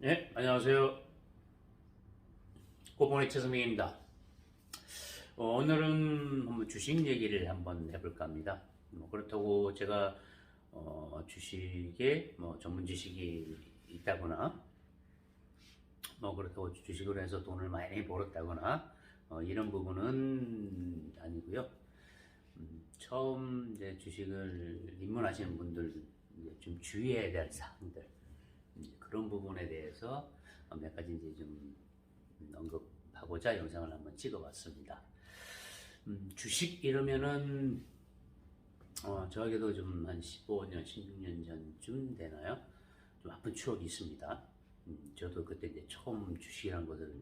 네, 안녕하세요. 고봉의 최성민입니다. 오늘은 한번 주식 얘기를 한번 해볼까 합니다. 그렇다고 제가 주식에 전문 지식이 있다거나 그렇다고 주식을 해서 돈을 많이 벌었다거나 이런 부분은 아니고요. 처음 이제 주식을 입문하시는 분들 이제 좀 주의해야 될 사항들 그런 부분에 대해서 몇 가지 이제 좀 언급하고자 영상을 한번 찍어봤습니다. 주식 이러면은 저에게도 좀 한 15년, 16년 전쯤 되나요? 좀 아픈 추억이 있습니다. 저도 그때 이제 처음 주식이라는 것을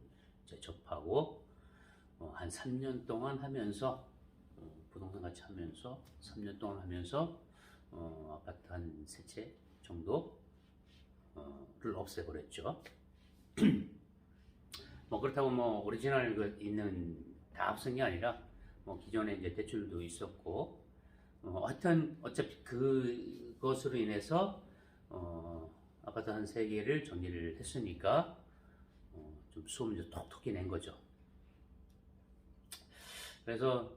이제 접하고 한 3년 동안 하면서 부동산 같이 하면서 3년 동안 하면서 아파트 한 3채 정도를 없애버렸죠. 그렇다고 오리지널 있는 다 없앤 게 아니라 기존에 이제 대출도 있었고 하여튼 어차피 그것으로 인해서 아파트 한 3개를 정리를 했으니까 좀 수업료 톡톡히 낸 거죠. 그래서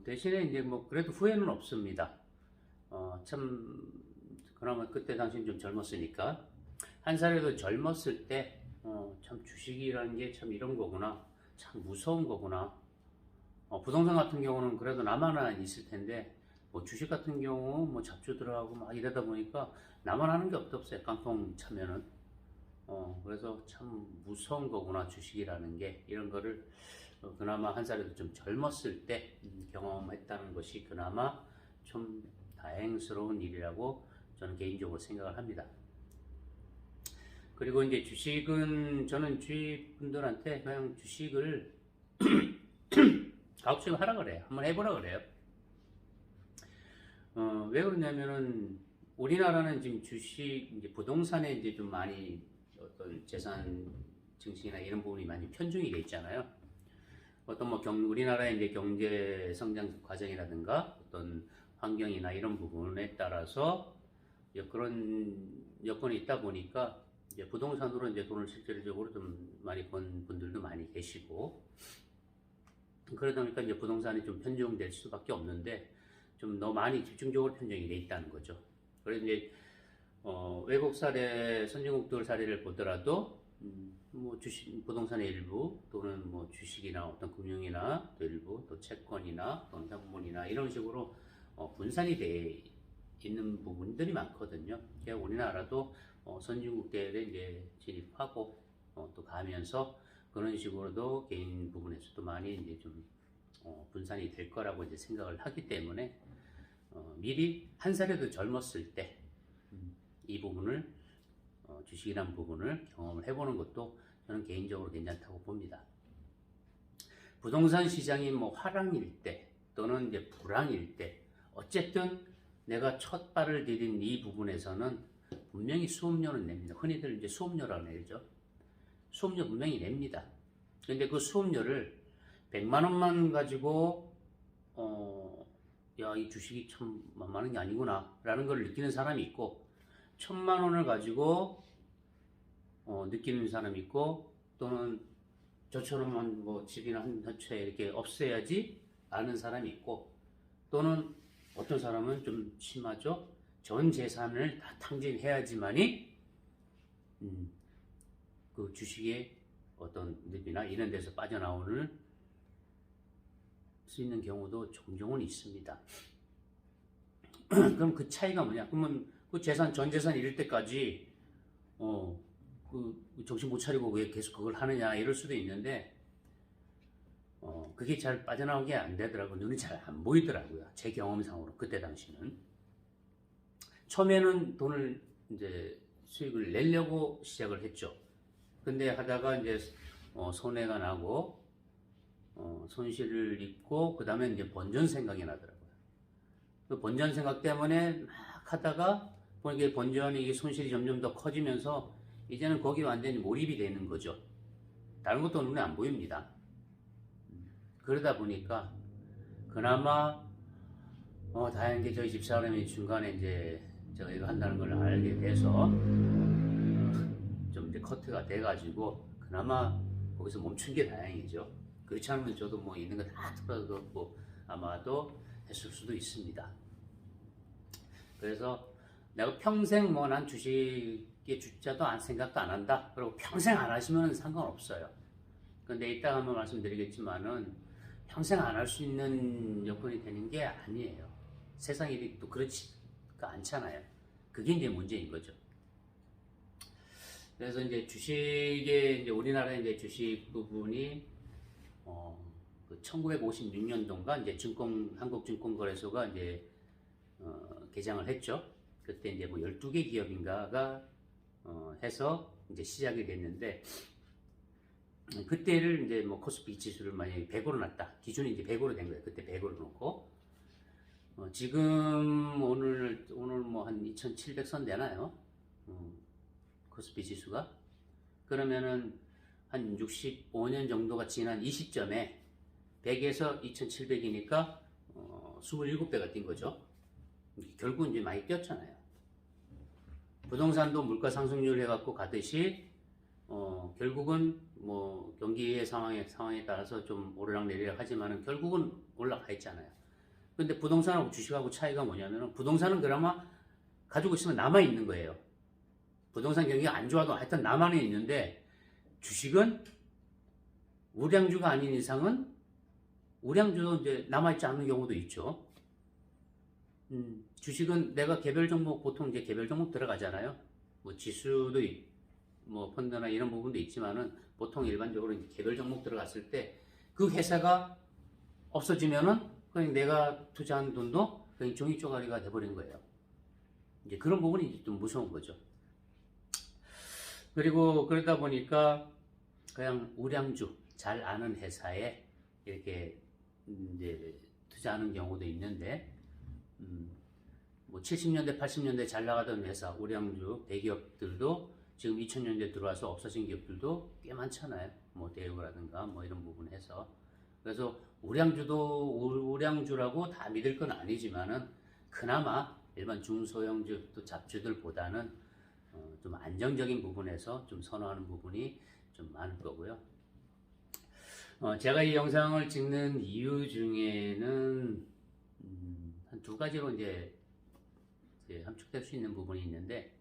대신에 이제 그래도 후회는 없습니다. 참 그나마 그때 당시는 좀 젊었으니까 한 살에도 젊었을 때 참 주식이라는 게 참 이런 거구나, 참 무서운 거구나. 부동산 같은 경우는 그래도 나만 있을 텐데 주식 같은 경우 잡주 들어가고 막 이러다 보니까 나만 하는 게 없어요. 깡통 차면은. 그래서 참 무서운 거구나 주식이라는 게, 이런 거를 그나마 한 살에도 좀 젊었을 때 경험했다는 것이 그나마 좀 다행스러운 일이라고 저는 개인적으로 생각을 합니다. 그리고 이제 주식은 저는 주위 분들한테 그냥 주식을 가급적 하라 그래요. 한번 해보라 그래요. 왜 그러냐면은 우리나라는 지금 주식, 이제 부동산에 이제 좀 많이 어떤 재산 증식이나 이런 부분이 많이 편중이 돼 있잖아요. 어떤 우리나라의 이제 경제 성장 과정이라든가 어떤 환경이나 이런 부분에 따라서 그런 여건이 있다 보니까 이제 부동산으로 이제 돈을 실질적으로 좀 많이 번 분들도 많이 계시고, 그러다 보니까 이제 부동산이 좀 편중될 수밖에 없는데 좀 너무 많이 집중적으로 편중이 돼 있다는 거죠. 그래서 이제 외국 사례, 선진국들 사례를 보더라도 주식, 부동산의 일부 또는 주식이나 어떤 금융이나 또 일부 또 채권이나 또는 현금이나 이런 식으로 분산이 돼 있는 부분들이 많거든요. 그러니까 우리나라도 선진국들에 이제 진입하고 또 가면서 그런 식으로도 개인 부분에서도 많이 이제 좀 분산이 될 거라고 이제 생각을 하기 때문에 미리 한 살에도 젊었을 때 이 부분을 주식이란 부분을 경험을 해보는 것도 저는 개인적으로 괜찮다고 봅니다. 부동산 시장이 화랑일 때 또는 이제 불황일 때 어쨌든 내가 첫 발을 디딘 이 부분에서는 분명히 수업료는 냅니다. 흔히들 이제 수업료라고 내죠. 수업료 분명히 냅니다. 근데 그 수업료를 100만 원만 가지고 야, 이 주식이 참 만만한 게 아니구나 라는 걸 느끼는 사람이 있고, 1000만 원을 가지고 느끼는 사람이 있고, 또는 저처럼만 집이나 한 채 이렇게 없애야지 아는 사람이 있고, 또는 어떤 사람은 좀 심하죠. 전 재산을 다 탕진해야지만이 그 주식의 어떤 늪이나 이런 데서 빠져나오는 수 있는 경우도 종종은 있습니다. 그럼 그 차이가 뭐냐? 그러면 그 재산, 전 재산 잃을 때까지 그 정신 못 차리고 왜 계속 그걸 하느냐 이럴 수도 있는데 그게 잘 빠져나오게 안 되더라고요. 눈이 잘 안 보이더라고요. 제 경험상으로 그때 당시는. 처음에는 돈을 이제 수익을 내려고 시작을 했죠. 근데 하다가 이제 손해가 나고 손실을 입고 그 다음에 이제 번전 생각이 나더라고요. 그 번전 생각 때문에 막 하다가 보니까 번전이 손실이 점점 더 커지면서 이제는 거기 완전히 몰입이 되는 거죠. 다른 것도 눈에 안 보입니다. 그러다 보니까 그나마 다행인 게 저희 집사람이 중간에 이제 제가 이거 한다는 걸 알게 돼서 좀 이제 커트가 돼가지고 그나마 거기서 멈춘 게 다행이죠. 그렇지 않으면 저도 뭐 있는 거 다 털어도 뭐 아마도 했을 수도 있습니다. 그래서 내가 평생 뭐 난 주식에 주자도 생각도 안 한다. 그리고 평생 안 하시면 상관없어요. 근데 이따가 한번 말씀드리겠지만은 평생 안 할 수 있는 여건이 되는 게 아니에요. 세상 일이 또 그렇지가 않잖아요. 그게 이제 문제인 거죠. 그래서 이제 주식에 이제 우리나라의 이제 주식 부분이 그 1956년도인가 이제 한국증권거래소가 이제 개장을 했죠. 그때 이제 뭐 12개 기업인가가 해서 이제 시작이 됐는데 그때를 이제 뭐 코스피 지수를 만약에 100으로 놨다. 기준이 이제 100으로 된 거예요. 그때 100으로 놓고 지금 오늘 뭐 한 2,700선 되나요? 코스피 지수가 그러면은 한 65년 정도가 지난 이 시점에 100에서 2,700이니까 27배가 뛴 거죠. 결국 이제 많이 뛰었잖아요. 부동산도 물가 상승률 해갖고 가듯이 결국은 뭐 경기의 상황에 따라서 좀 오르락내리락 하지만은 결국은 올라가 있잖아요. 근데 부동산하고 주식하고 차이가 뭐냐면은 부동산은 그나마 가지고 있으면 남아 있는 거예요. 부동산 경기가 안 좋아도 하여튼 남아는 있는데 주식은 우량주가 아닌 이상은 우량주도 이제 남아있지 않는 경우도 있죠. 주식은 내가 개별 종목 보통 이제 개별 종목 들어가잖아요. 뭐 지수도 뭐 펀드나 이런 부분도 있지만은 보통 일반적으로 이제 개별 종목 들어갔을 때 그 회사가 없어지면은 그냥 내가 투자한 돈도 그냥 종이 쪼가리가 돼버린 거예요. 이제 그런 부분이 이제 좀 무서운 거죠. 그리고 그러다 보니까 그냥 우량주 잘 아는 회사에 이렇게 이제 투자하는 경우도 있는데 뭐 70년대 80년대 잘 나가던 회사 우량주 대기업들도 지금 2000년대 들어와서 없어진 기업들도 꽤 많잖아요. 뭐 대우라든가 뭐 이런 부분 해서 그래서 우량주라고 다 믿을 건 아니지만은 그나마 일반 중소형주 또 잡주들보다는 좀 안정적인 부분에서 좀 선호하는 부분이 좀 많을 거고요. 제가 이 영상을 찍는 이유 중에는 한 두 가지로 이제 함축될 수 있는 부분이 있는데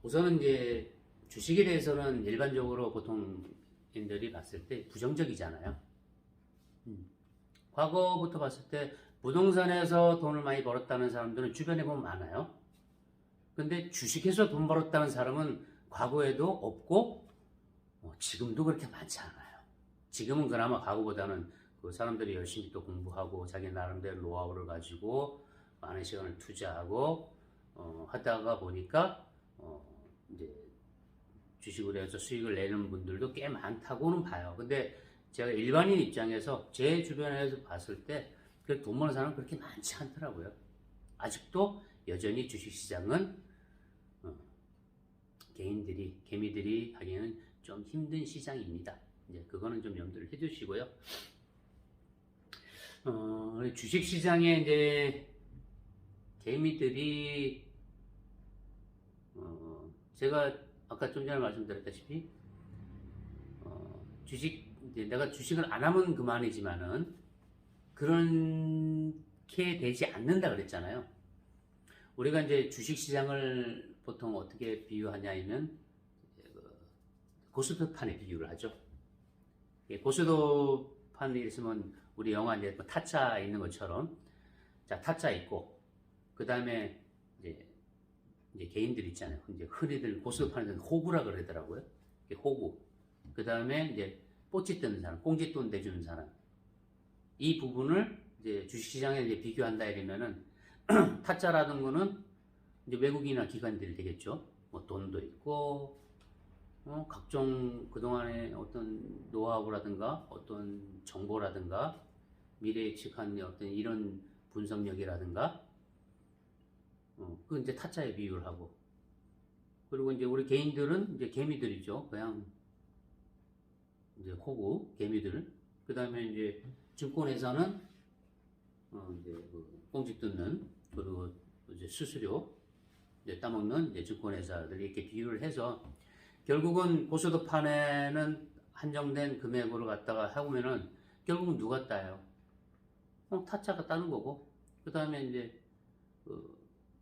우선은 이제 주식에 대해서는 일반적으로 보통인들이 봤을 때 부정적이잖아요. 과거부터 봤을 때 부동산에서 돈을 많이 벌었다는 사람들은 주변에 보면 많아요. 근데 주식에서 돈 벌었다는 사람은 과거에도 없고 지금도 그렇게 많지 않아요. 지금은 그나마 과거보다는 그 사람들이 열심히 또 공부하고 자기 나름대로 노하우를 가지고 많은 시간을 투자하고 하다가 보니까 이제 주식으로 해서 수익을 내는 분들도 꽤 많다고는 봐요. 근데 제가 일반인 입장에서 제 주변에서 봤을 때 그 돈 버는 사람은 그렇게 많지 않더라고요. 아직도 여전히 주식시장은 개미들이 하기에는 좀 힘든 시장입니다. 이제 그거는 좀 염두를 해주시고요. 주식시장에 이제 개미들이 제가 아까 좀 전에 말씀드렸다시피 이제 내가 주식을 안 하면 그만이지만은 그렇게 되지 않는다 그랬잖아요. 우리가 이제 주식시장을 보통 어떻게 비유하냐면 고스톱판에 비유를 하죠. 고스톱판이 있으면 우리 영화 이제 타짜 있는 것처럼 자 타짜 있고 그 다음에 이제 개인들 있잖아요. 이제 흔히들 고스톱판에서는 호구라 그러더라고요. 호구. 그 다음에 이제 뽀찌 뜨는 사람, 꽁짓돈 대주는 사람. 이 부분을 이제 주식시장에 이제 비교한다 이러면은 타짜라는 거는 이제 외국인이나 기관들이 되겠죠. 뭐 돈도 있고, 각종 그동안의 어떤 노하우라든가 어떤 정보라든가 미래 예측한 어떤 이런 분석력이라든가, 그 이제 타짜에 비유를 하고, 그리고 이제 우리 개인들은 이제 개미들이죠. 그냥 이제 호구, 개미들. 그 다음에 이제 증권회사는 이제 그 꽁지 뜯는 그리고 이제 수수료 이제 따먹는 이제 증권회사들이 이렇게 비율을 해서 결국은 고소득판에는 한정된 금액으로 갖다가 해보면은 결국은 누가 따요? 타짜가 따는 거고, 그 다음에 이제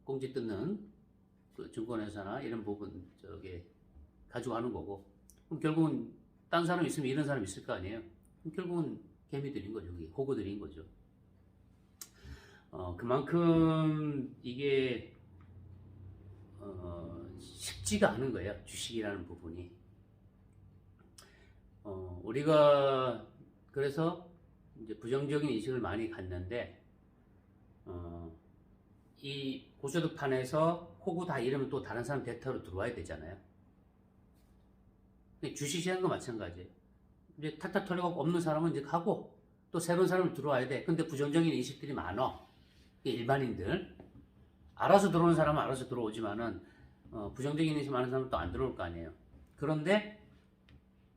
공지 뜯는 그 증권회사나 이런 부분 저게 가져가는 거고, 그럼 결국은 딴 사람 있으면 이런 사람 있을 거 아니에요? 그럼 결국은 개미들인 거죠, 호구들인 거죠. 그만큼 이게 쉽지가 않은 거예요, 주식이라는 부분이. 우리가 그래서 이제 부정적인 인식을 많이 갖는데, 이 고소득판에서 호구다 이러면 또 다른 사람 대타로 들어와야 되잖아요. 주식시장도 마찬가지예요. 이제 탈탈 털리고 없는 사람은 이제 가고 또 새로운 사람을 들어와야 돼. 근데 부정적인 인식들이 많아. 일반인들. 알아서 들어오는 사람은 알아서 들어오지만은 부정적인 인식 많은 사람은 또 안 들어올 거 아니에요. 그런데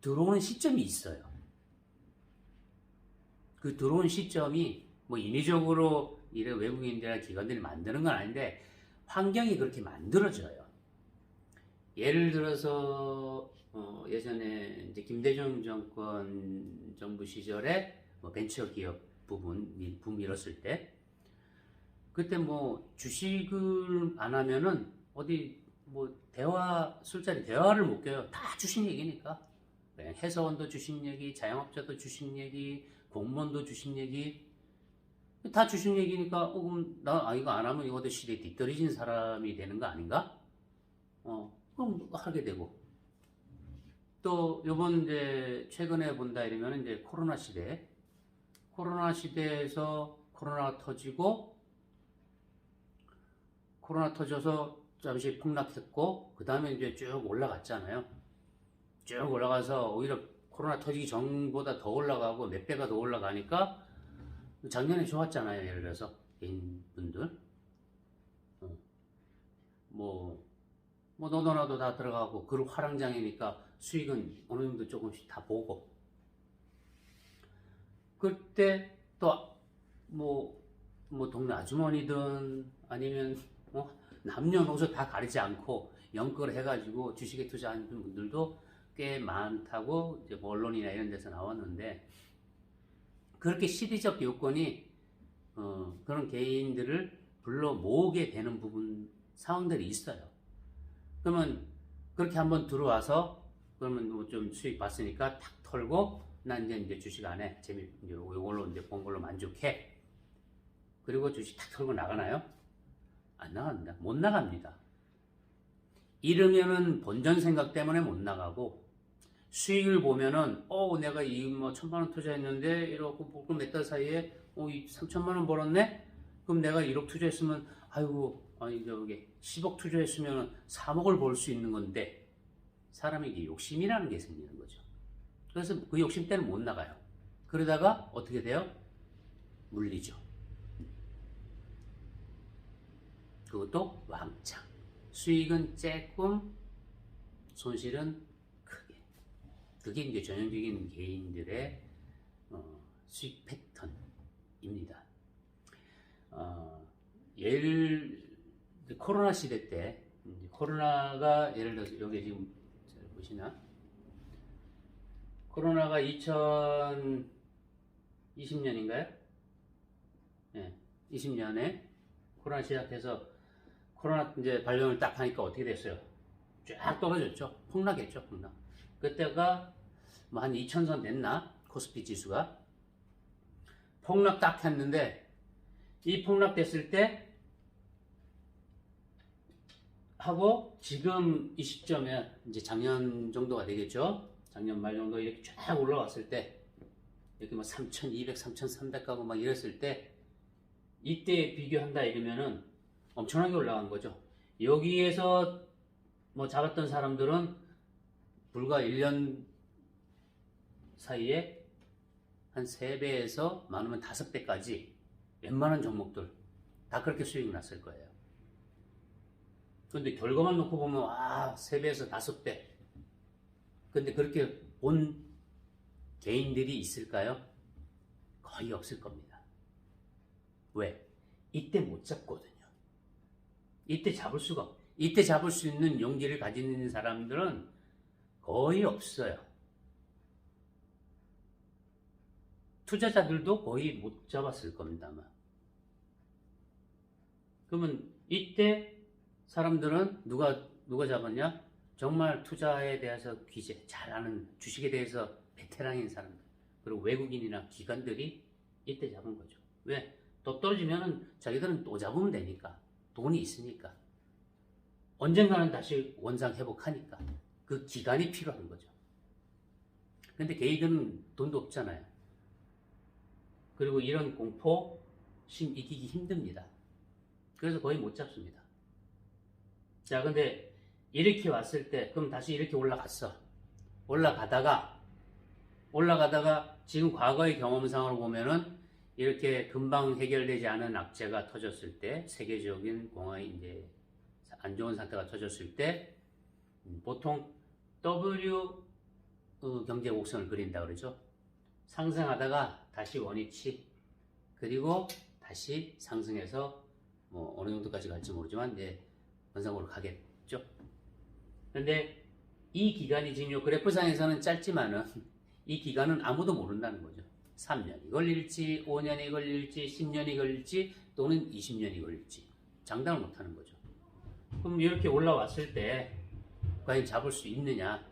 들어오는 시점이 있어요. 그 들어온 시점이 뭐 인위적으로 이래 외국인들이나 기관들이 만드는 건 아닌데 환경이 그렇게 만들어져요. 예를 들어서 예전에 이제 김대중 정권 정부 시절에 뭐 벤처 기업 부분 붐 일었을 때 그때 뭐 주식을 안 하면은 어디 뭐 술자리 대화를 못 껴요. 다 주식 얘기니까. 회사원도 주식 얘기, 자영업자도 주식 얘기, 공무원도 주식 얘기. 다 주식 얘기니까 그럼 나 이거 안 하면 이거 시대에 뒤떨어진 사람이 되는 거 아닌가? 그럼 하게 되고. 또 요번 이제 최근에 본다 이러면 이제 코로나 시대에서 코로나가 터져서 잠시 폭락했고 그 다음에 이제 쭉 올라갔잖아요. 쭉 올라가서 오히려 코로나 터지기 전보다 더 올라가고 몇 배가 더 올라가니까 작년에 좋았잖아요. 예를 들어서 개인분들 뭐 너도 나도 다 들어가고 그룹 화랑장이니까 수익은 어느 정도 조금씩 다 보고 그때 또 뭐 동네 아주머니든 아니면 남녀노소 다 가리지 않고 연끌 해가지고 주식에 투자하는 분들도 꽤 많다고 이제 뭐 언론이나 이런 데서 나왔는데 그렇게 시대적 요건이 그런 개인들을 불러 모으게 되는 상황들이 있어요. 그러면 그렇게 한번 들어와서 그러면 뭐 좀 수익 봤으니까 탁 털고 난 이제 주식 안 해. 이걸로 이제 본 걸로 만족해. 그리고 주식 탁 털고 나가나요? 안 나갑니다. 못 나갑니다. 이러면은 본전 생각 때문에 못 나가고 수익을 보면은 내가 이 뭐 1,000만 원 투자했는데 이러고 몇 달 사이에 3천만 원 벌었네? 그럼 내가 1억 투자했으면 저기 10억 투자했으면 3억을 벌 수 있는 건데 사람에게 욕심이라는 게 생기는 거죠. 그래서 그 욕심 때문에 못 나가요. 그러다가 어떻게 돼요? 물리죠. 그것도 왕창. 수익은 조금, 손실은 크게. 그게 이제 전형적인 개인들의 수익 패턴입니다. 코로나 시대 때, 코로나가 예를 들어서 여기 지금 잘 보시나? 코로나가 2020년인가요? 네, 20년에 코로나 시작해서 코로나 이제 발병을 딱 하니까 어떻게 됐어요? 쫙 떨어졌죠. 폭락했죠, 폭락. 그때가 뭐 한 2000선 됐나? 코스피 지수가. 폭락 딱 했는데, 이 폭락됐을 때, 하고, 지금 이 시점에, 이제 작년 정도가 되겠죠? 작년 말 정도 이렇게 쫙 올라왔을 때, 이렇게 뭐 3200, 3300 가고 막 이랬을 때, 이때 비교한다 이러면은 엄청나게 올라간 거죠. 여기에서 뭐 잡았던 사람들은 불과 1년 사이에 한 3배에서 많으면 5배까지 웬만한 종목들 다 그렇게 수익이 났을 거예요. 근데 결과만 놓고 보면 3배에서 5배. 근데 그렇게 본 개인들이 있을까요? 거의 없을 겁니다. 왜? 이때 못 잡거든요. 이때 잡을 수가 없어요. 이때 잡을 수 있는 용기를 가진 있는 사람들은 거의 없어요. 투자자들도 거의 못 잡았을 겁니다, 아마. 그러면 이때 사람들은 누가 잡았냐? 정말 투자에 대해서 잘 아는, 주식에 대해서 베테랑인 사람들, 그리고 외국인이나 기관들이 이때 잡은 거죠. 왜? 또 떨어지면은 자기들은 또 잡으면 되니까. 돈이 있으니까. 언젠가는 다시 원상 회복하니까. 그 기간이 필요한 거죠. 근데 개인들은 돈도 없잖아요. 그리고 이런 공포 이기기 힘듭니다. 그래서 거의 못 잡습니다. 자, 근데 이렇게 왔을 때, 그럼 다시 이렇게 올라갔어. 올라가다가 지금 과거의 경험상으로 보면은 이렇게 금방 해결되지 않은 악재가 터졌을 때, 세계적인 공황이 이제 안 좋은 상태가 터졌을 때, 보통 W 경제 곡선을 그린다 그러죠. 상승하다가 다시 원위치, 그리고 다시 상승해서 뭐 어느 정도까지 갈지 모르지만 이제 원상으로 가겠죠. 근데 이 기간이 지금 요 그래프상에서는 짧지만은 이 기간은 아무도 모른다는 거죠. 3년이 걸릴지, 5년이 걸릴지, 10년이 걸릴지, 또는 20년이 걸릴지 장담을 못하는 거죠. 그럼 이렇게 올라왔을 때 과연 잡을 수 있느냐?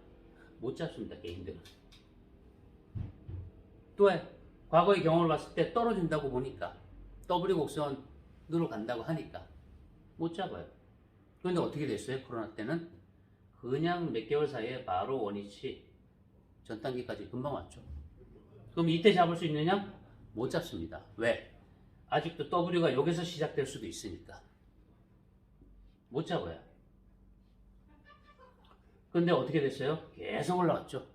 못 잡습니다, 개인들은. 또 과거의 경험을 봤을 때 떨어진다고 보니까 W 곡선으로 간다고 하니까 못 잡아요. 그런데 어떻게 됐어요? 코로나 때는 그냥 몇 개월 사이에 바로 원위치 전 단계까지 금방 왔죠. 그럼 이때 잡을 수 있느냐? 못 잡습니다. 왜? 아직도 W가 여기서 시작될 수도 있으니까 못 잡아요. 근데 어떻게 됐어요? 계속 올라갔죠.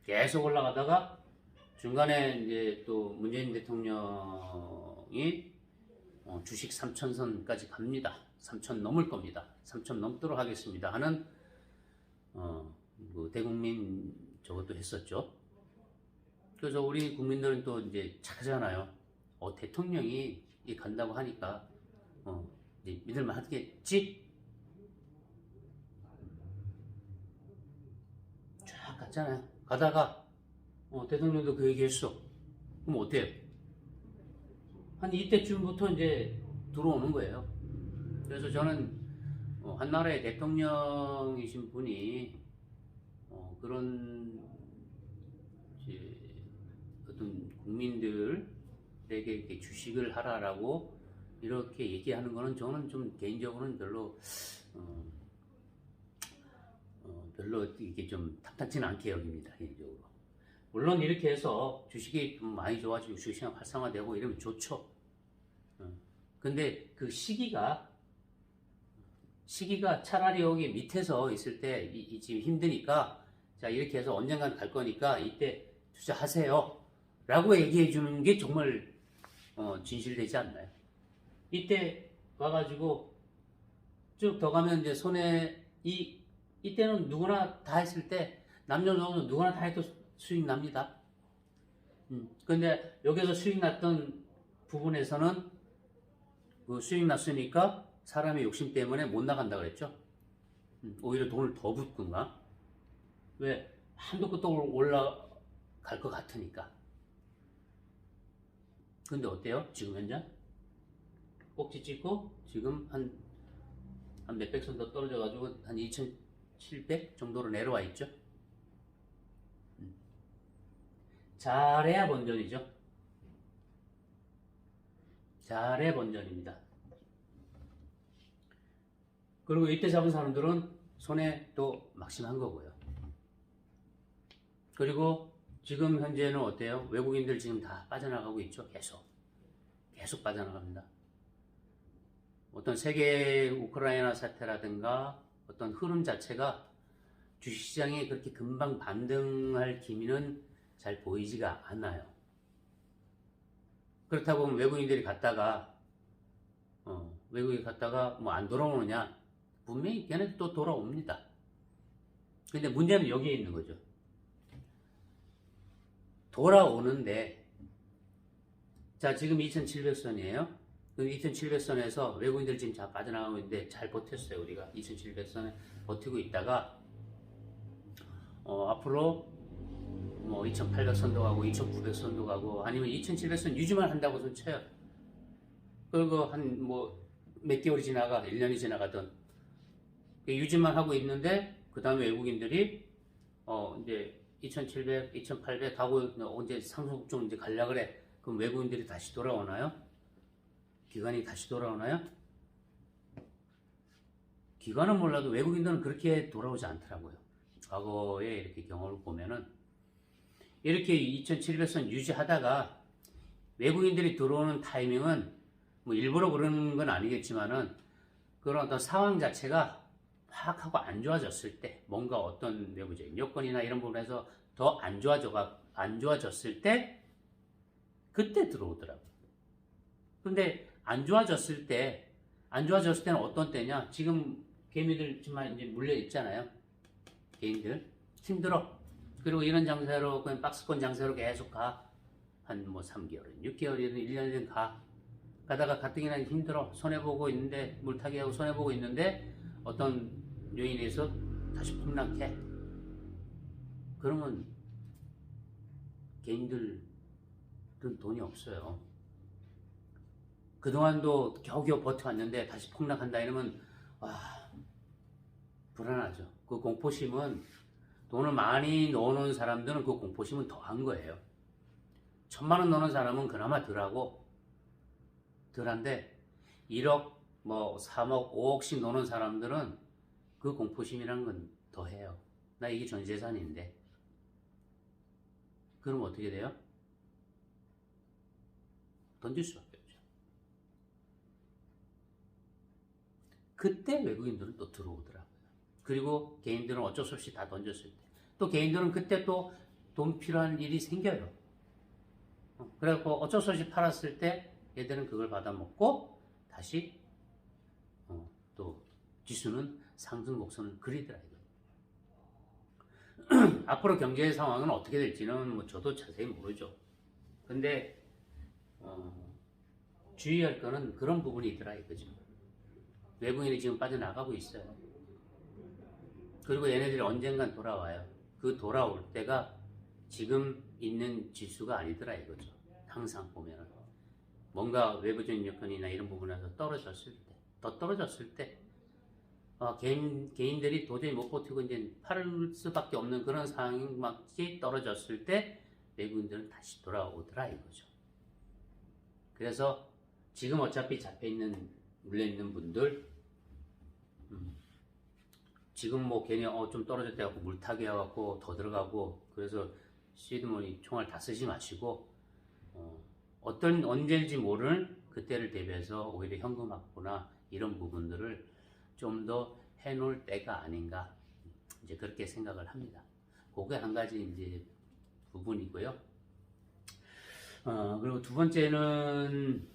계속 올라가다가 중간에 이제 또 문재인 대통령이 주식 3,000선까지 갑니다. 3,000 넘을 겁니다. 3,000 넘도록 하겠습니다 하는 뭐 대국민 저것도 했었죠. 그래서 우리 국민들은 또 이제 찾잖아요. 대통령이 간다고 하니까 이제 믿을만 하겠지? 쫙 갔잖아요. 가다가 대통령도 그 얘기 했어. 그럼 어때요? 한 이때쯤부터 이제 들어오는 거예요. 그래서 저는 한 나라의 대통령이신 분이 그런 이제 어떤 국민들에게 이렇게 주식을 하라라고 이렇게 얘기하는 거는 저는 좀 개인적으로는 별로 이게 좀 탐탁지는 않게 여깁니다, 개인적으로. 물론 이렇게 해서 주식이 좀 많이 좋아지고 주식시장 활성화되고 이러면 좋죠. 근데 그 시기가 차라리 여기 밑에서 있을 때 지금 힘드니까 자 이렇게 해서 언젠간 갈 거니까 이때 투자하세요 라고 얘기해 주는 게 정말 진실되지 않나요? 이때 와가지고 쭉 더 가면 이제 이때는 누구나 다 했을 때 남녀노소 누구나 다 해도 수익 납니다. 근데 여기서 수익 났던 부분에서는 그 수익 났으니까 사람의 욕심 때문에 못 나간다 그랬죠. 오히려 돈을 더 붓든가. 왜? 한도 끝도 올라갈 것 같으니까. 근데 어때요? 지금 현재? 꼭지 찍고 지금 한 몇백 선 더 떨어져가지고 한 2,700 정도로 내려와 있죠. 잘해야 본전이죠. 잘해 본전입니다. 그리고 이때 잡은 사람들은 손에 또 막심한 거고요. 그리고 지금 현재는 어때요? 외국인들 지금 다 빠져나가고 있죠. 계속 빠져나갑니다. 어떤 세계 우크라이나 사태라든가 어떤 흐름 자체가 주식시장이 그렇게 금방 반등할 기미는 잘 보이지가 않아요. 그렇다고 외국인들이 갔다가 뭐 안 돌아오느냐? 분명히 걔네 또 돌아옵니다. 근데 문제는 여기에 있는 거죠. 돌아오는데 자 지금 2,700선이에요. 2700선에서 외국인들 지금 다 빠져나가고 있는데 잘 버텼어요. 우리가 2700선에 버티고 있다가 앞으로 뭐 2800선도 가고 2900선도 가고 아니면 2700선 유지만 한다고 손 쳐요. 그리고 한 뭐 몇 개월이 지나가 1년이 지나가던 유지만 하고 있는데 그 다음에 외국인들이 이제 2700, 2800 가고 언제 상승국 이제 갈라 그래. 그럼 외국인들이 다시 돌아오나요? 기관이 다시 돌아오나요? 기관은 몰라도 외국인들은 그렇게 돌아오지 않더라고요. 과거에 이렇게 경험을 보면은 이렇게 2700선 유지하다가 외국인들이 들어오는 타이밍은 뭐 일부러 그러는 건 아니겠지만은 그런 어떤 상황 자체가 확 하고 안 좋아졌을 때 뭔가 어떤 외부적인 여건이나 이런 부분에서 더 안 좋아졌을 때 그때 들어오더라고요. 근데 안 좋아졌을 때는 어떤 때냐? 지금 개미들 정말 이제 물려 있잖아요. 개인들 힘들어. 그리고 이런 장세로 그냥 박스권 장세로 계속 가. 한 뭐 3개월이든 6개월이든 1년이든 가다가 가뜩이나 힘들어. 손해보고 있는데 물타기하고 손해보고 있는데 어떤 요인에서 다시 폭락해. 그러면 개인들은 돈이 없어요. 그동안도 겨우겨우 버텨왔는데 다시 폭락한다 이러면 불안하죠. 그 공포심은 돈을 많이 넣어놓은 사람들은 그 공포심은 더한 거예요. 1000만원 넣는 사람은 그나마 덜한데 1억, 뭐 3억, 5억씩 넣는 사람들은 그 공포심이란 건 더해요. 나 이게 전 재산인데. 그럼 어떻게 돼요? 던질 수밖에 없죠. 그때 외국인들은 또 들어오더라고요. 그리고 개인들은 어쩔 수 없이 다 던졌을 때. 또 개인들은 그때 또 돈 필요한 일이 생겨요. 그래갖고 어쩔 수 없이 팔았을 때 얘들은 그걸 받아먹고 다시 또 지수는 상승 곡선을 그리더라 이거. 앞으로 경제 상황은 어떻게 될지는 뭐 저도 자세히 모르죠. 근데 주의할 거는 그런 부분이 있더라 이거죠. 외국인이 지금 빠져나가고 있어요. 그리고 얘네들이 언젠간 돌아와요. 그 돌아올 때가 지금 있는 지수가 아니더라 이거죠. 항상 보면은 뭔가 외부적인 여건이나 이런 부분에서 더 떨어졌을 때 개인들이 도저히 못 버티고 이제 팔을 수밖에 없는 그런 상황이 떨어졌을 때 외국인들은 다시 돌아오더라 이거죠. 그래서 지금 어차피 물려있는 분들 지금 뭐 괜히 좀 떨어졌다 해갖고 물타기 해갖고 더 들어가고 그래서 시드머니 총알 다 쓰지 마시고 언제인지 모르는 그때를 대비해서 오히려 현금 확보나 이런 부분들을 좀 더 해놓을 때가 아닌가 이제 그렇게 생각을 합니다. 그게 한 가지 이제 부분이고요. 그리고 두 번째는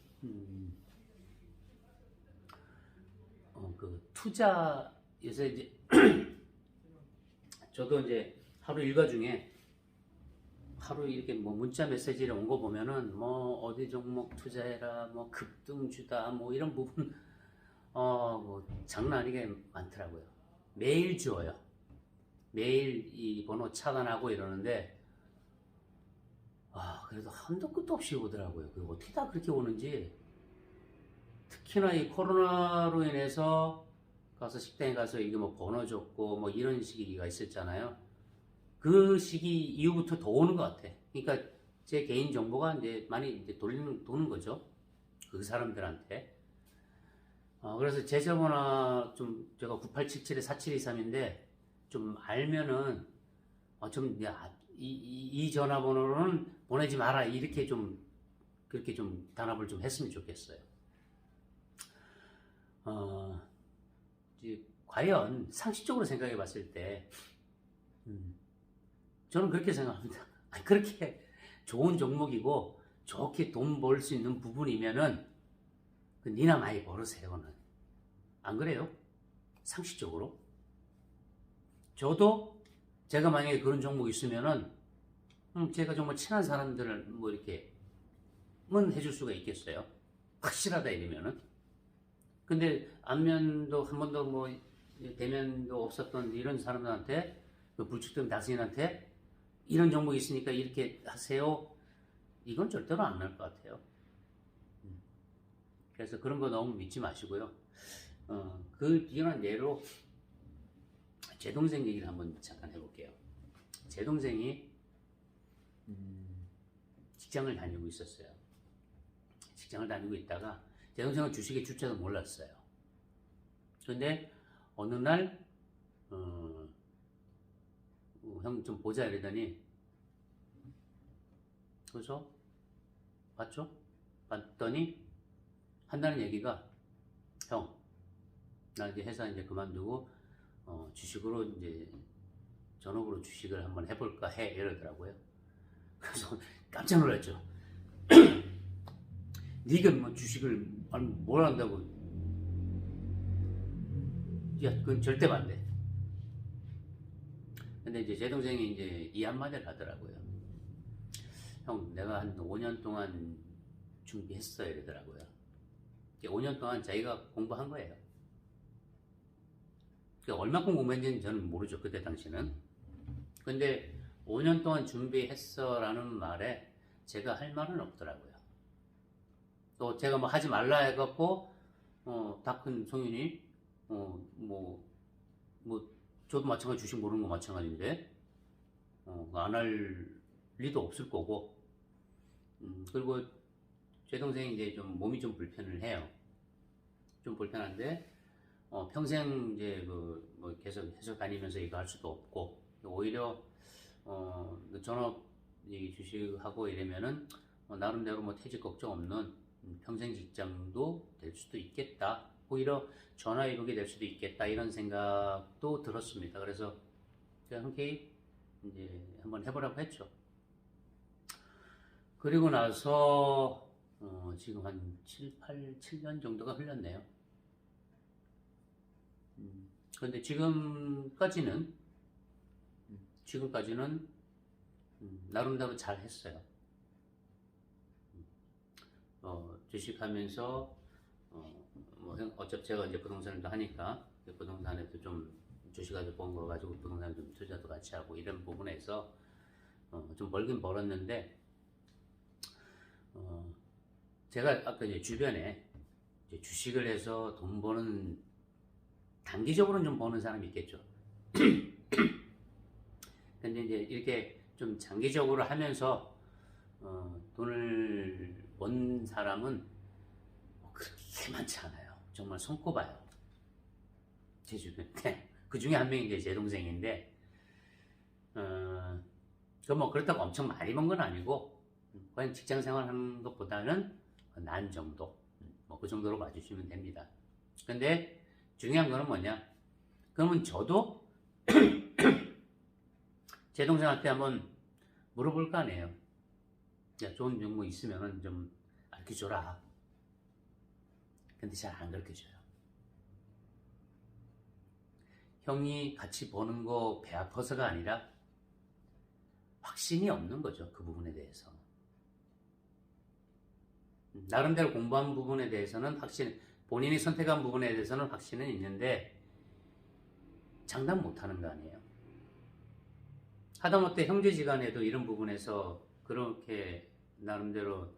그 투자 요새 이제 저도 이제 하루 일과 중에 하루 이렇게 뭐 문자 메시지를 온 거 보면은 뭐 어디 종목 투자해라 뭐 급등주다 뭐 이런 부분 뭐 장난 아니게 많더라고요. 매일 지워요. 매일 이 번호 차단하고 이러는데 그래도 한도 끝도 없이 오더라고요. 어떻게 다 그렇게 오는지. 특히나 이 코로나로 인해서 가서 식당에 가서 이게 뭐 번호 줬고 뭐 이런 시기가 있었잖아요. 그 시기 이후부터 더 오는 것 같아. 그러니까 제 개인 정보가 이제 많이 이제 도는 거죠. 그 사람들한테. 그래서 제 전화번호 좀 제가 9877-4723인데 좀 알면은 이 전화번호로는 보내지 마라 이렇게 좀 그렇게 좀 단합을 좀 했으면 좋겠어요. 이제 과연 상식적으로 생각해 봤을 때 저는 그렇게 생각합니다. 그렇게 좋은 종목이고 좋게 돈 벌 수 있는 부분이면은 니나 많이 벌으세요는. 안 그래요? 상식적으로. 저도 제가 만약에 그런 종목이 있으면은 제가 정말 친한 사람들을 뭐 이렇게 해줄 수가 있겠어요. 확실하다 이러면은. 근데 안면도 한 번도 뭐 대면도 없었던 이런 사람들한테 그 불특정 다수인한테 이런 정보가 있으니까 이렇게 하세요. 이건 절대로 안 날 것 같아요. 그래서 그런 거 너무 믿지 마시고요. 그 비견한 예로 제 동생 얘기를 한번 잠깐 해볼게요. 제 동생이 직장을 다니고 있었어요. 직장을 다니고 있다가 제 동생은 주식에 줄지도 몰랐어요. 근데 어느 날 형 좀 보자 이러더니 그래서 봤죠? 봤더니 한다는 얘기가 형, 나 이제 회사 이제 그만두고 주식으로 이제 전업으로 주식을 한번 해볼까 해 이러더라고요. 그래서 깜짝 놀랐죠. 네가 뭐 주식을 아니 뭘 한다고? 야, 그건 절대 반대. 근데 이제 제 동생이 이제 이 한마디를 하더라고요. 형, 내가 한 5년 동안 준비했어 이러더라고요. 5년 동안 자기가 공부한 거예요. 얼마큼 공부했는지는 저는 모르죠. 그때 당시는. 근데 5년 동안 준비했어 라는 말에 제가 할 말은 없더라고요. 또 제가 뭐 하지 말라 해갖고 다 큰 성인이 저도 마찬가지 주식 모르는 거 마찬가지인데 안 할 리도 없을 거고 그리고 제 동생이 이제 좀 몸이 좀 불편을 해요. 좀 불편한데 평생 이제 뭐 계속 회사 다니면서 이거 할 수도 없고 오히려 전업 이 주식하고 이러면은 나름대로 뭐 퇴직 걱정 없는 평생 직장도 될 수도 있겠다. 오히려 전화위복이 될 수도 있겠다 이런 생각도 들었습니다. 그래서 제가 흔쾌히 이제 한번 해보라고 했죠. 그리고 나서 지금 한 7년 정도가 흘렀네요. 그런데 지금까지는 나름대로 잘 했어요. 주식하면서 어차피 제가 이제 부동산도 하니까 부동산에도 좀 주식가지고 본 거 가지고 부동산 좀 투자도 같이 하고 이런 부분에서 좀 벌긴 벌었는데 제가 아까 이제 주변에 이제 주식을 해서 돈 버는 단기적으로는 좀 버는 사람이 있겠죠. 근데 이제 이렇게 좀 장기적으로 하면서 돈을 번 사람은 그렇게 많지 않아요. 정말 손꼽아요. 제 주변에. 그 중에 한 명이 이제 제 동생인데, 뭐 그렇다고 엄청 많이 번 건 아니고, 그냥 직장 생활 하는 것보다는 난 정도. 뭐 그 정도로 봐주시면 됩니다. 근데 중요한 거는 뭐냐? 그러면 저도 제 동생한테 한번 물어볼 거 아니에요. 야, 좋은 정보 있으면 좀 알려줘라. 근데 잘 안 가르쳐줘요. 형이 같이 버는 거 배 아파서가 아니라 확신이 없는 거죠. 그 부분에 대해서. 나름대로 공부한 부분에 대해서는 본인이 선택한 부분에 대해서는 확신은 있는데 장담 못하는 거 아니에요. 하다못해 형제지간에도 이런 부분에서 그렇게 나름대로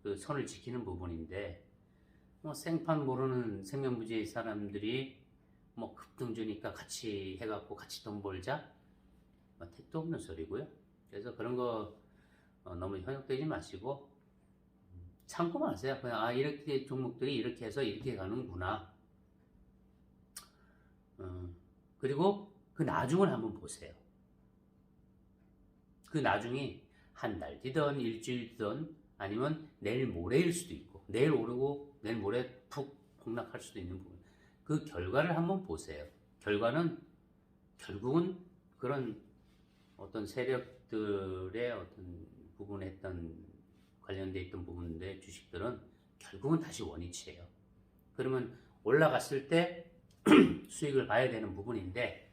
그 선을 지키는 부분인데 뭐 생판 모르는 생명부지의 사람들이 뭐 급등주니까 같이 해갖고 같이 돈 벌자? 뭐 택도 없는 소리고요. 그래서 그런 거 너무 현혹되지 마시고 참고만 하세요. 그냥 이렇게 종목들이 이렇게 해서 이렇게 가는구나. 그리고 그 나중을 한번 보세요. 그 나중이 한 달 뒤든 일주일 뒤든 아니면 내일 모레일 수도 있고 내일 오르고 내일 모레 푹 폭락할 수도 있는 부분. 그 결과를 한번 보세요. 결과는 결국은 그런 어떤 세력들의 어떤 부분에 했던 관련돼 있던 부분들의 주식들은 결국은 다시 원위치예요. 그러면 올라갔을 때 수익을 봐야 되는 부분인데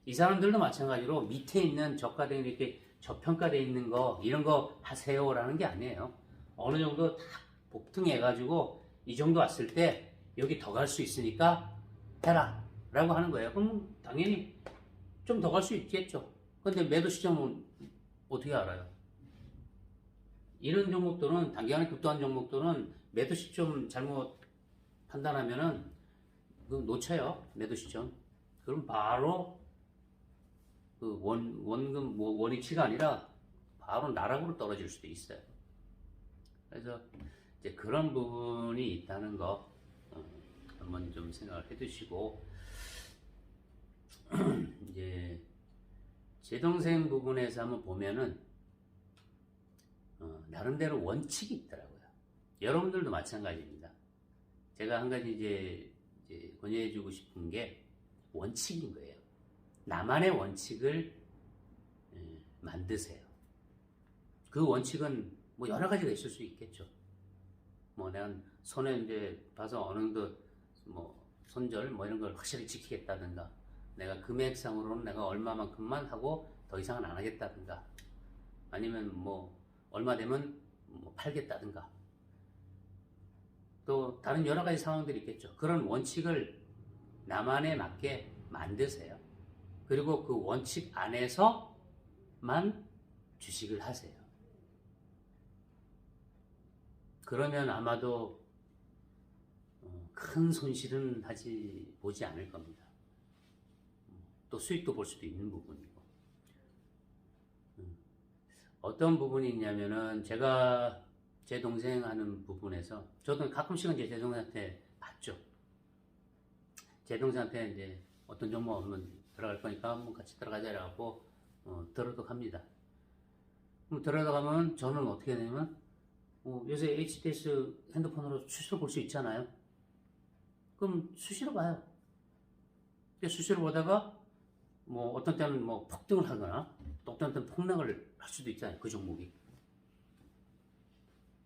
이 사람들도 마찬가지로 밑에 있는 저가된 이렇게 저평가되어 있는 거 이런 거 하세요라는 게 아니에요. 어느 정도 딱 복등해가지고 이 정도 왔을 때 여기 더 갈 수 있으니까 해라 라고 하는 거예요. 그럼 당연히 좀 더 갈 수 있겠죠. 근데 매도 시점은 어떻게 알아요? 이런 종목들은, 단기간에 급등한 종목들은 매도 시점 잘못 판단하면은 놓쳐요. 매도 시점. 그럼 바로 그 원금 원위치가 아니라 바로 나락으로 떨어질 수도 있어요. 그래서 이제 그런 부분이 있다는 거 한번 좀 생각을 해두시고 이제 제 동생 부분에서 한번 보면은 나름대로 원칙이 있더라고요. 여러분들도 마찬가지입니다. 제가 한 가지 이제 권유해주고 싶은 게 원칙인 거예요. 나만의 원칙을 만드세요. 그 원칙은 뭐 여러 가지가 있을 수 있겠죠. 뭐 내가 손에 이제 봐서 어느 정도 뭐 손절 뭐 이런 걸 확실히 지키겠다든가, 내가 금액상으로는 내가 얼마만큼만 하고 더 이상은 안 하겠다든가, 아니면 뭐 얼마 되면 뭐 팔겠다든가, 또 다른 여러 가지 상황들이 있겠죠. 그런 원칙을 나만에 맞게 만드세요. 그리고 그 원칙 안에서만 주식을 하세요. 그러면 아마도 큰 손실은 보지 않을 겁니다. 또 수익도 볼 수도 있는 부분이고. 어떤 부분이 있냐면은 제가 제 동생 하는 부분에서 저도 가끔씩은 이제 제 동생한테 받죠. 제 동생한테 이제 어떤 종목 한번 들어갈 거니까 한번 같이 들어가자라고 들어도 갑니다. 그럼 들어가면 저는 어떻게 되냐면 요새 HTS 핸드폰으로 수시로 볼 수 있잖아요. 그럼 수시로 봐요. 수시로 보다가 뭐 어떤 때는 뭐 폭등을 하거나 또 어떤 때는 폭락을 할 수도 있잖아요. 그 종목이.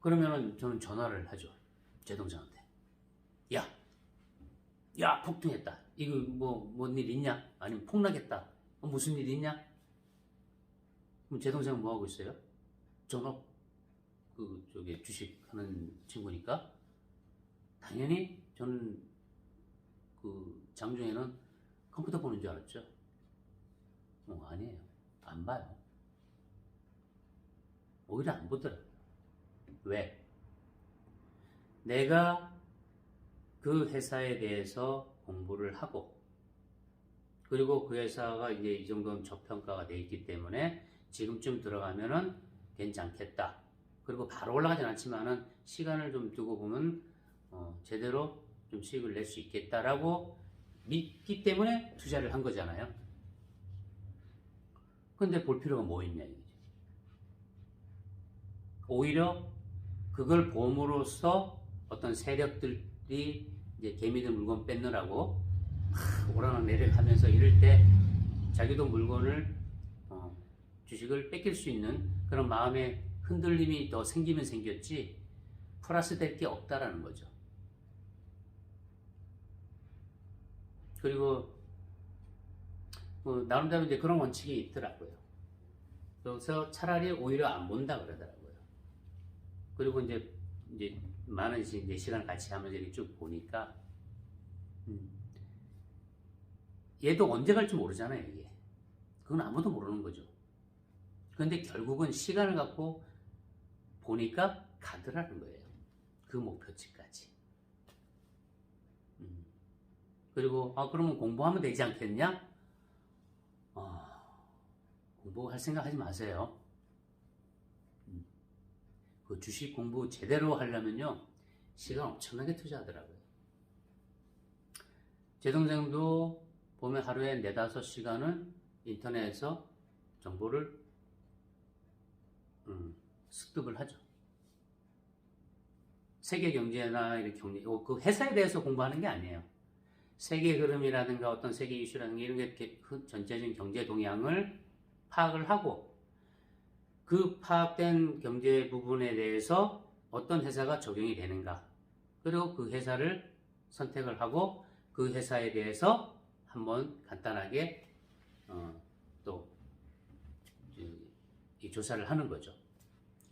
그러면은 저는 전화를 하죠. 제 동생한테. 야, 폭등했다. 이거 뭔 일 있냐? 아니면 폭락했다. 무슨 일 있냐? 그럼 제 동생은 뭐 하고 있어요? 전업 주식 하는 친구니까 당연히 저는 장중에는 컴퓨터 보는 줄 알았죠. 아니에요. 안 봐요. 오히려 안 보더라고요. 왜? 내가 그 회사에 대해서 공부를 하고, 그리고 그 회사가 이제 이 정도는 저평가가 돼 있기 때문에 지금쯤 들어가면은 괜찮겠다. 그리고 바로 올라가진 않지만은 시간을 좀 두고 보면 제대로 좀 수익을 낼 수 있겠다라고 믿기 때문에 투자를 한 거잖아요. 근데 볼 필요가 뭐 있냐 이거지. 오히려 그걸 봄으로써 어떤 세력들이 이제 개미들 물건 뺏느라고 오르락내리락 하면서 이럴 때 자기도 물건을 주식을 뺏길 수 있는 그런 마음의 흔들림이 더 생기면 생겼지 플러스 될 게 없다라는 거죠. 그리고 나름대로 이제 그런 원칙이 있더라고요. 그래서 차라리 오히려 안 본다 그러더라고요. 그리고 이제 많은 이제 시간을 같이 하면서 이렇게 쭉 보니까 얘도 언제 갈지 모르잖아요, 이게. 그건 아무도 모르는 거죠. 그런데 결국은 시간을 갖고 보니까 가더라는 거예요. 그 목표치까지. 그리고 그러면 공부하면 되지 않겠냐? 공부할 생각 하지 마세요. 그 주식 공부 제대로 하려면요, 시간 엄청나게 투자하더라고요. 제 동생도 보면 하루에 4-5시간은 인터넷에서 정보를 습득을 하죠. 세계 경제나 이렇게 그 회사에 대해서 공부하는 게 아니에요. 세계 흐름이라든가 어떤 세계 이슈라든가 이런 게 전체적인 경제 동향을 파악을 하고, 그 파악된 경제 부분에 대해서 어떤 회사가 적용이 되는가, 그리고 그 회사를 선택을 하고 그 회사에 대해서 한번 간단하게 또 이 조사를 하는 거죠.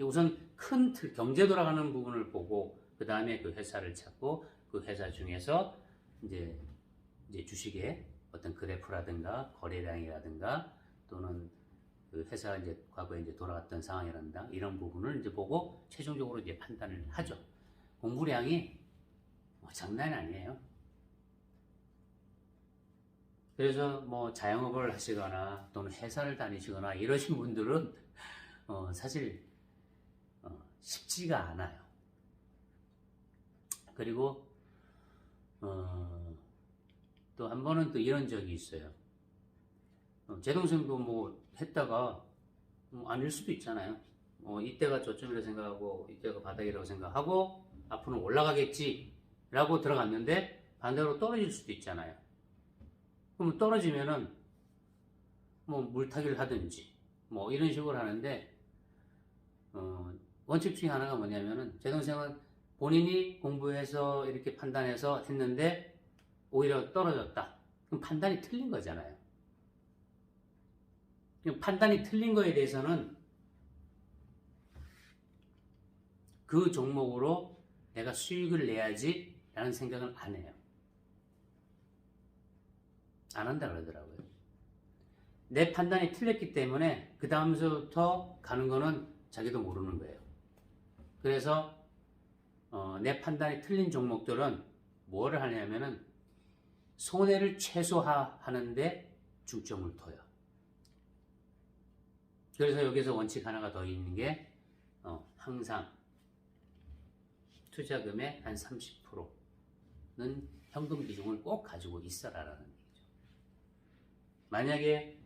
우선 큰 틀, 경제 돌아가는 부분을 보고 그 다음에 그 회사를 찾고 그 회사 중에서 이제 주식의 어떤 그래프라든가 거래량이라든가 또는 그 회사가 이제 과거에 이제 돌아갔던 상황이라든가 이런 부분을 이제 보고 최종적으로 이제 판단을 하죠. 공부량이 뭐 장난이 아니에요. 그래서 뭐 자영업을 하시거나 또는 회사를 다니시거나 이러신 분들은 사실 쉽지가 않아요. 그리고 또 한 번은 또 이런 적이 있어요. 제 동생도 뭐 했다가 아닐 수도 있잖아요. 이때가 저점이라고 생각하고 이때가 바닥이라고 생각하고 앞으로는 올라가겠지라고 들어갔는데 반대로 떨어질 수도 있잖아요. 그럼 떨어지면은 뭐 물타기를 하든지 뭐 이런 식으로 하는데 원칙 중에 하나가 뭐냐면은 제 동생은 본인이 공부해서 이렇게 판단해서 했는데 오히려 떨어졌다. 그럼 판단이 틀린 거잖아요. 그럼 판단이 틀린 거에 대해서는 그 종목으로 내가 수익을 내야지 라는 생각을 안 해요. 안 한다 그러더라고요. 내 판단이 틀렸기 때문에 그 다음부터 가는 거는 자기도 모르는 거예요. 그래서 내 판단이 틀린 종목들은 뭐를 하냐면은 손해를 최소화하는데 중점을 둬요. 그래서 여기서 원칙 하나가 더 있는 게 항상 투자금의 한 30%는 현금 비중을 꼭 가지고 있어라라는 얘기죠. 만약에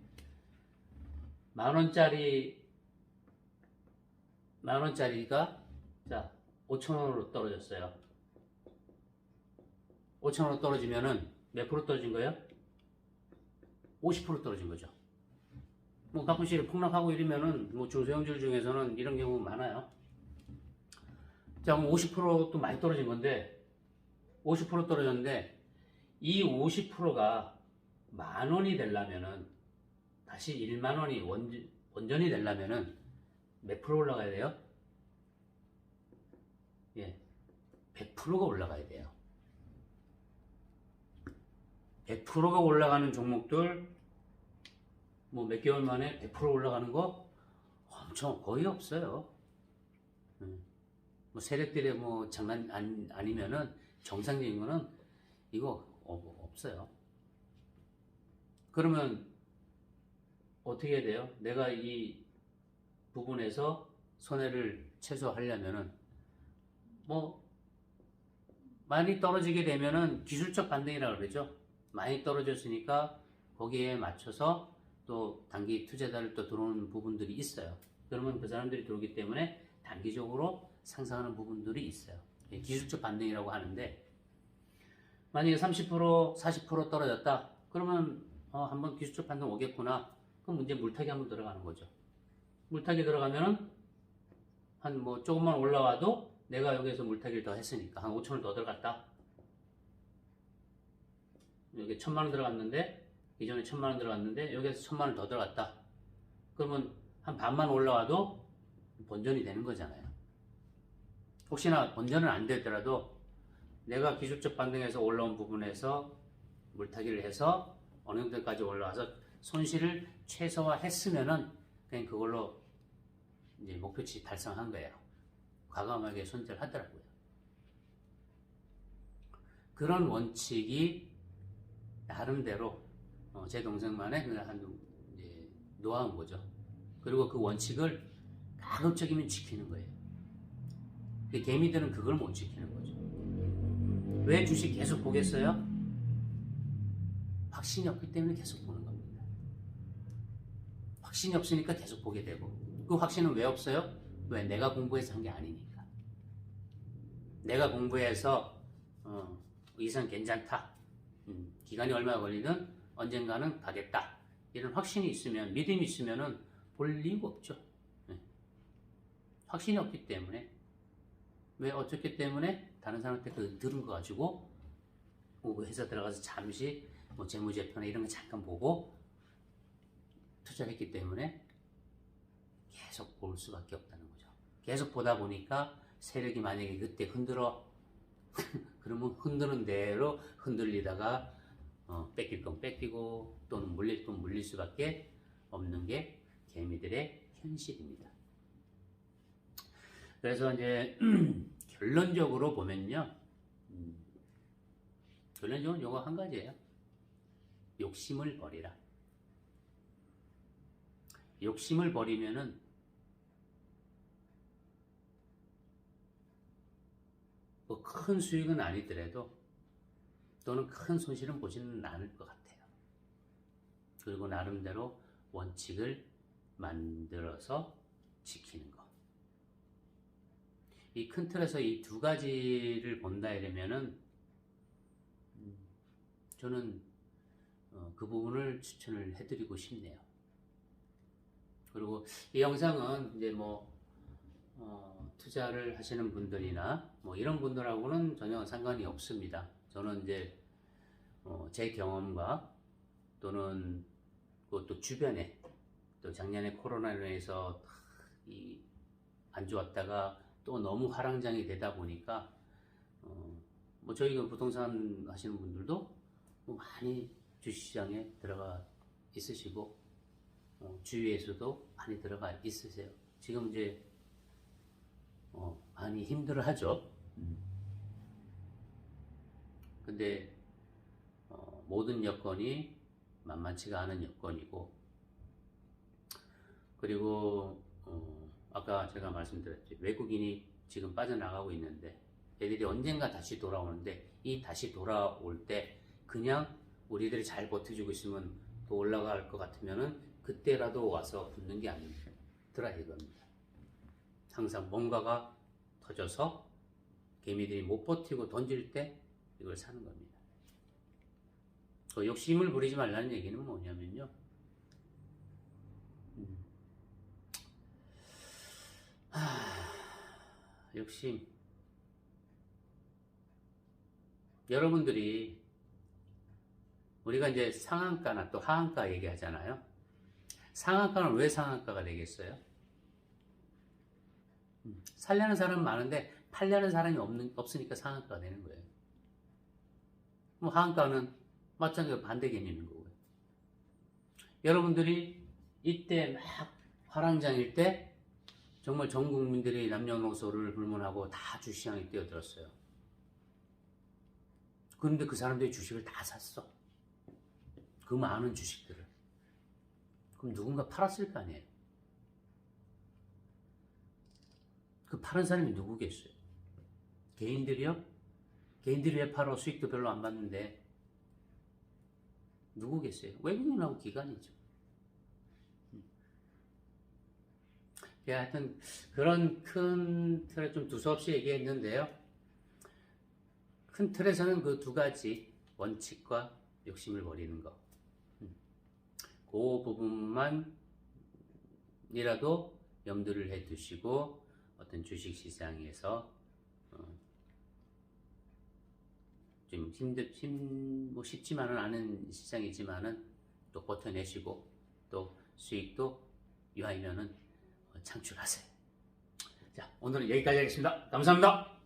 만원짜리가 자 5천원으로 떨어졌어요. 5천원으로 떨어지면은 몇 프로 떨어진 거예요? 50% 떨어진 거죠. 뭐 가끔씩 폭락하고 이러면은 뭐 중소형주 중에서는 이런 경우 많아요. 자, 그럼 50%도 많이 떨어진 건데 50% 떨어졌는데 이 50%가 만원이 되려면은 다시 1만원이 원전이 되려면은 몇 프로 올라가야 돼요? 예, 100%가 올라가야 돼요. 100%가 올라가는 종목들 뭐 몇 개월 만에 100% 올라가는 거 엄청 거의 없어요. 뭐 세력들의 뭐 장난 아니면은 정상적인 거는 이거 없어요. 그러면 어떻게 해야 돼요? 내가 이 부분에서 손해를 최소화하려면은 뭐 많이 떨어지게 되면은 기술적 반등이라고 그러죠. 많이 떨어졌으니까 거기에 맞춰서 또 단기 투자자를 또 들어오는 부분들이 있어요. 그러면 그 사람들이 들어오기 때문에 단기적으로 상승하는 부분들이 있어요. 기술적 반등이라고 하는데 만약에 30% 40% 떨어졌다 그러면 한번 기술적 반등 오겠구나. 그럼 이제 물타기 한번 들어가는 거죠. 물타기 들어가면은 한 뭐 조금만 올라와도 내가 여기서 물타기를 더 했으니까 한 5천원 더 들어갔다. 여기 1,000만원 들어갔는데 이전에 1,000만원 들어갔는데 여기서 1,000만원 더 들어갔다. 그러면 한 반만 올라와도 본전이 되는 거잖아요. 혹시나 본전은 안 되더라도 내가 기술적 반등에서 올라온 부분에서 물타기를 해서 어느 정도까지 올라와서 손실을 최소화했으면은 그냥 그걸로 이제 목표치 달성한 거예요. 과감하게 손절을 하더라고요. 그런 원칙이 나름대로 제 동생만의 이제 노하우인 거죠. 그리고 그 원칙을 가급적이면 지키는 거예요. 개미들은 그걸 못 지키는 거죠. 왜 주식 계속 보겠어요? 확신이 없기 때문에 계속 보는 겁니다. 확신이 없으니까 계속 보게 되고 그 확신은 왜 없어요? 왜? 내가 공부해서 한 게 아니니까. 내가 공부해서 이선 괜찮다. 기간이 얼마나 걸리든 언젠가는 가겠다. 이런 확신이 있으면 믿음이 있으면은 볼 이유가 없죠. 네. 확신이 없기 때문에 왜 어떻기 때문에 다른 사람한테 들은 거 가지고 회사 들어가서 잠시 뭐 재무제표나 이런 거 잠깐 보고 투자를 했기 때문에 계속 볼 수밖에 없다는 거죠. 계속 보다 보니까 세력이 만약에 그때 흔들어 그러면 흔드는 대로 흔들리다가 뺏길 건 뺏기고 또는 물릴 건 물릴 수밖에 없는 게 개미들의 현실입니다. 그래서 이제 결론적으로 보면요, 결론적으로 이거 한 가지예요. 욕심을 버리라. 욕심을 버리면은 뭐 큰 수익은 아니더라도 또는 큰 손실은 보지는 않을 것 같아요. 그리고 나름대로 원칙을 만들어서 지키는 것. 이 큰 틀에서 이 두 가지를 본다 이러면은 저는 그 부분을 추천을 해드리고 싶네요. 그리고 이 영상은 이제 뭐 투자를 하시는 분들이나 뭐 이런 분들하고는 전혀 상관이 없습니다. 저는 이제 제 경험과 또는 또 주변에 또 작년에 코로나로 인해서 안 좋았다가 또 너무 화랑장이 되다 보니까 뭐 저희가 부동산 하시는 분들도 뭐 많이 주식시장에 들어가 있으시고 주위에서도 많이 들어가 있으세요. 지금 이제 많이 힘들어 하죠. 근데 모든 여건이 만만치가 않은 여건이고, 그리고 아까 제가 말씀드렸죠. 외국인이 지금 빠져나가고 있는데 얘들이 언젠가 다시 돌아오는데, 이 다시 돌아올 때 그냥 우리들이 잘 버텨주고 있으면 더 올라갈 것 같으면은 그때라도 와서 붙는 게 아니더라 이겁니다. 항상 뭔가가 터져서 개미들이 못 버티고 던질 때 이걸 사는 겁니다. 욕심을 부리지 말라는 얘기는 뭐냐면요, 욕심. 여러분들이 우리가 이제 상한가나 또 하한가 얘기하잖아요. 상한가는 왜 상한가가 되겠어요? 살려는 사람은 많은데 팔려는 사람이 없으니까 상한가가 되는 거예요. 뭐 하한가는 마찬가지로 반대 개념인 거고요. 여러분들이 이때 막 화랑장일 때 정말 전 국민들이 남녀노소를 불문하고 다 주식시장에 뛰어들었어요. 그런데 그 사람들이 주식을 다 샀어. 그 많은 주식들을. 그럼 누군가 팔았을 거 아니에요. 그 파는 사람이 누구겠어요? 개인들이요? 개인들이 왜 팔아? 수익도 별로 안 받는데 누구겠어요? 외국인하고 기관이죠. 하여튼 그런 큰 틀에 좀 두서없이 얘기했는데요. 큰 틀에서는 그 두 가지, 원칙과 욕심을 버리는 거, 그 부분만이라도 염두를 해 두시고 어떤 주식시장에서 좀 뭐 쉽지만은 않은 시장이지만은 또 버텨내시고 또 수익도 유하면은 창출하세요. 자, 오늘은 여기까지 하겠습니다. 감사합니다.